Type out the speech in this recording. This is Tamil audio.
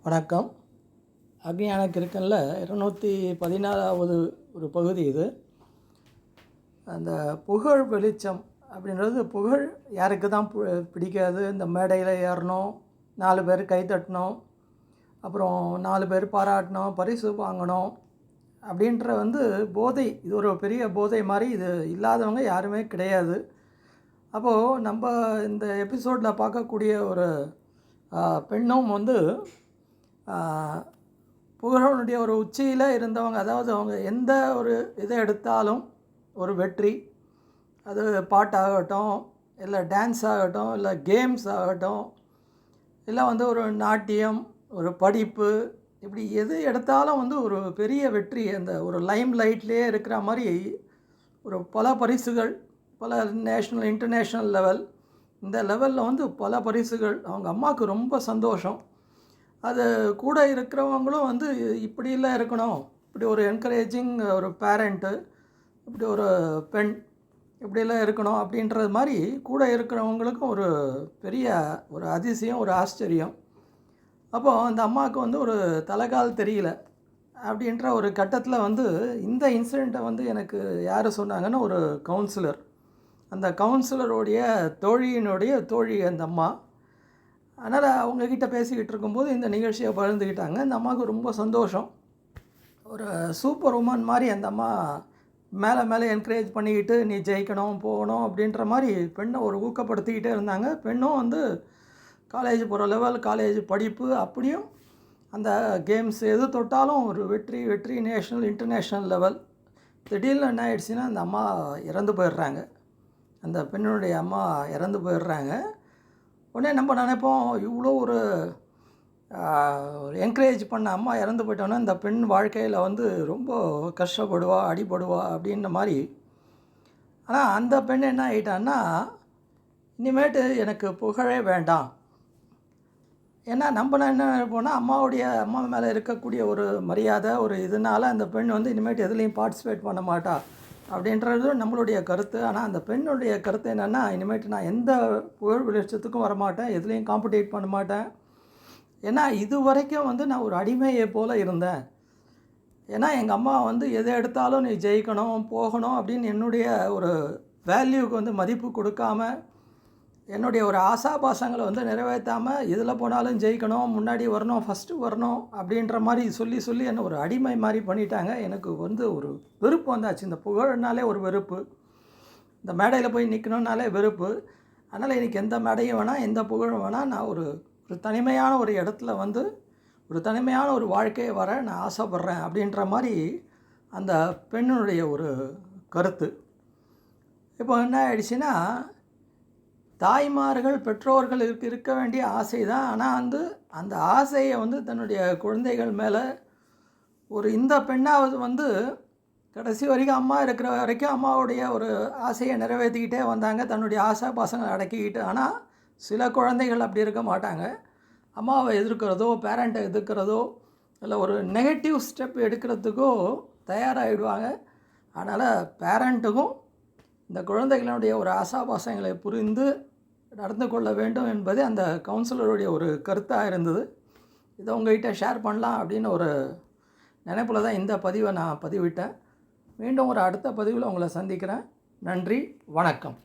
வணக்கம். அக்ஞான கிறுக்கனில் 214வது ஒரு பகுதி இது. அந்த புகழ் வெளிச்சம் அப்படின்றது, புகழ் யாருக்கு தான் பிடிக்காது? இந்த மேடையில் ஏறணும், 4 பேர் கை தட்டணும், அப்புறம் 4 பேர் பாராட்டணும், பரிசு வாங்கணும் அப்படின்ற போதை. இது ஒரு பெரிய போதை மாதிரி. இது இல்லாதவங்க யாருமே கிடையாது. அப்போது நம்ம இந்த எபிசோடில் பார்க்கக்கூடிய ஒரு பெண்ணும் புகழனுடைய ஒரு உச்சியில் இருந்தவங்க. அதாவது அவங்க எந்த ஒரு இதை எடுத்தாலும் ஒரு வெற்றி. அது பாட்டாகட்டும், இல்லை டான்ஸ் ஆகட்டும், இல்லை கேம்ஸ் ஆகட்டும், இல்லை ஒரு நாட்டியம், ஒரு படிப்பு, இப்படி எது எடுத்தாலும் ஒரு பெரிய வெற்றி. அந்த ஒரு லைம் லைட்லேயே இருக்கிற மாதிரி ஒரு பல பரிசுகள், பல நேஷ்னல் இன்டர்நேஷ்னல் லெவல், இந்த லெவலில் பல பரிசுகள். அவங்க அம்மாவுக்கு ரொம்ப சந்தோஷம். அது கூட இருக்கிறவங்களும் இப்படிலாம் இருக்கணும், இப்படி ஒரு என்கரேஜிங் ஒரு பேரண்ட்டு, இப்படி ஒரு பெண் இப்படிலாம் இருக்கணும் அப்படின்றது மாதிரி கூட இருக்கிறவங்களுக்கும் ஒரு பெரிய ஒரு அதிசயம், ஒரு ஆச்சரியம். அப்போது அந்த அம்மாவுக்கு ஒரு தலைகால் தெரியல அப்படின்ற ஒரு கட்டத்தில் இந்த இன்சிடெண்ட்டை எனக்கு யார் சொன்னாங்கன்னா, ஒரு கவுன்சிலர். அந்த கவுன்சிலருடைய தோழியினுடைய தோழி அந்த அம்மா. அதனால் அவங்கக்கிட்ட பேசிக்கிட்டு இருக்கும்போது இந்த நிகழ்ச்சியை பகிர்ந்துக்கிட்டாங்க. இந்த அம்மாவுக்கு ரொம்ப சந்தோஷம். ஒரு சூப்பர் உமன் மாதிரி அந்த அம்மா மேலே மேலே என்கரேஜ் பண்ணிக்கிட்டு, நீ ஜெயிக்கணும், போகணும் அப்படின்ற மாதிரி பெண்ணை ஒரு ஊக்கப்படுத்திக்கிட்டே இருந்தாங்க. பெண்ணும் காலேஜ் போகிற லெவல், காலேஜ் படிப்பு, அப்படியும் அந்த கேம்ஸ் எது தொட்டாலும் ஒரு வெற்றி வெற்றி, நேஷ்னல் இன்டர்நேஷ்னல் லெவல். திடீர்னு என்ன ஆயிடுச்சுன்னா, அந்த அம்மா இறந்து போயிடுறாங்க. அந்த பெண்ணுடைய அம்மா இறந்து போயிடுறாங்க. உடனே நம்ம நினைப்போம், இவ்வளோ ஒரு என்கரேஜ் பண்ண அம்மா இறந்து போயிட்டோன்னா இந்த பெண் வாழ்க்கையில் ரொம்ப கஷ்டப்படுவா, அடிபடுவா அப்படின்ற மாதிரி. ஆனால் அந்த பெண் என்ன ஆகிட்டான்னா, இனிமேட்டு எனக்கு புகழே வேண்டாம். ஏன்னா நம்ம என்ன நினைப்போம்னா, அம்மா மேலே இருக்கக்கூடிய ஒரு மரியாதை, ஒரு இதனால் அந்த பெண் இனிமேட்டு எதுலேயும் பார்ட்டிசிபேட் பண்ண மாட்டா அப்படின்றது நம்மளுடைய கருத்து. ஆனால் அந்த பெண்ணுடைய கருத்து என்னென்னா, இனிமேட்டு நான் எந்த புகழ் வெளிச்சத்துக்கும் வரமாட்டேன், எதுலேயும் காம்படேட் பண்ண மாட்டேன். ஏன்னா இது வரைக்கும் நான் ஒரு அடிமையை போல் இருந்தேன். ஏன்னா எங்கள் அம்மா எதை எடுத்தாலும் நீ ஜெயிக்கணும், போகணும் அப்படின்னு என்னுடைய ஒரு வேல்யூவுக்கு மதிப்பு கொடுக்காம, என்னுடைய ஒரு ஆசாபாசங்களை நிறைவேற்றாமல், இதில் போனாலும் ஜெயிக்கணும், முன்னாடி வரணும், ஃபஸ்ட்டு வரணும் அப்படின்ற மாதிரி சொல்லி சொல்லி என்னை ஒரு அடிமை மாதிரி பண்ணிட்டாங்க. எனக்கு ஒரு வெறுப்பு வந்தாச்சு. இந்த புகழ்னாலே ஒரு வெறுப்பு, இந்த மேடையில் போய் நிற்கணுன்னாலே வெறுப்பு. அதனால் எனக்கு எந்த மேடையும் வேணாம், எந்த புகழும் வேணாம். நான் ஒரு தனிமையான ஒரு இடத்துல ஒரு தனிமையான ஒரு வாழ்க்கையை வர நான் ஆசைப்பட்றேன் அப்படின்ற மாதிரி அந்த பெண்ணுடைய ஒரு கருத்து. இப்போ என்ன ஆயிடுச்சுன்னா, தாய்மார்கள், பெற்றோர்கள் இருக்க வேண்டிய ஆசை தான். ஆனால் அந்த ஆசையை தன்னுடைய குழந்தைகள் மேலே இந்த பெண்ணாவது கடைசி வரைக்கும், அம்மா இருக்கிற வரைக்கும் அம்மாவுடைய ஒரு ஆசையை நிறைவேற்றிக்கிட்டே வந்தாங்க, தன்னுடைய ஆசை பாசங்களை அடக்கிக்கிட்டு. ஆனால் சில குழந்தைகள் அப்படி இருக்க மாட்டாங்க. அம்மாவை எதிர்க்கிறதோ, பேரண்ட்டை எதிர்க்கிறதோ, இல்லை ஒரு நெகட்டிவ் ஸ்டெப் எடுக்கிறதுக்கோ தயாராகிடுவாங்க. அதனால் பேரண்ட்டுக்கும் இந்த குழந்தைகளுடைய ஒரு ஆசாபாசங்களை புரிந்து நடந்து கொள்ள வேண்டும் என்பது அந்த கவுன்சிலருடைய ஒரு கருத்தாக இருந்தது. இதை உங்கள்கிட்ட ஷேர் பண்ணலாம் அப்படின்னு ஒரு நினைப்பில் தான் இந்த பதிவை நான் பதிவிட்டேன். மீண்டும் ஒரு அடுத்த பதிவில் உங்களை சந்திக்கிறேன். நன்றி, வணக்கம்.